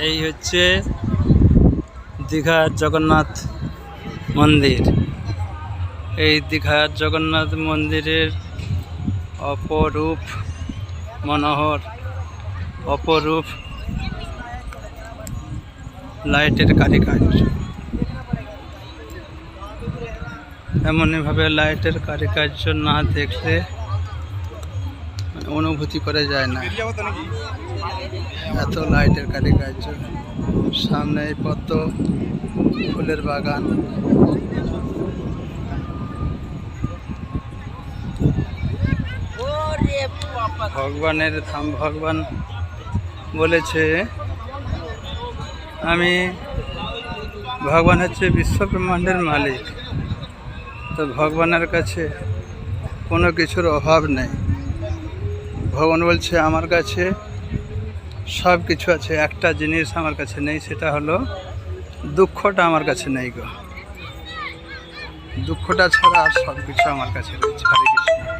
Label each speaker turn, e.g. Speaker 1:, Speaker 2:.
Speaker 1: এই হচ্ছে দীঘার জগন্নাথ মন্দির। এই দীঘার জগন্নাথ মন্দিরের অপরূপ মনোহর অপরূপ লাইটের কারিকার্য। এমনইভাবে লাইটের কারিকার্য না দেখলে অনুভূতি করা যায় না, এত লাইটের কারিকার্য। সামনে পদ্ম ফুলের বাগান, ভগবানের ধাম। ভগবান বলেছে ভগবান হচ্ছে বিশ্ব ব্রহ্মাণ্ডের মালিক। তো ভগবানের কাছে কোনো কিছুর অভাব নেই। ভগবান বলছে আমার কাছে সব কিছু আছে, একটা জিনিস আমার কাছে নেই, সেটা হলো দুঃখটা আমার কাছে নেই গো। দুঃখটা ছাড়া আর সব কিছু আমার কাছে রয়েছে। হরে কৃষ্ণ।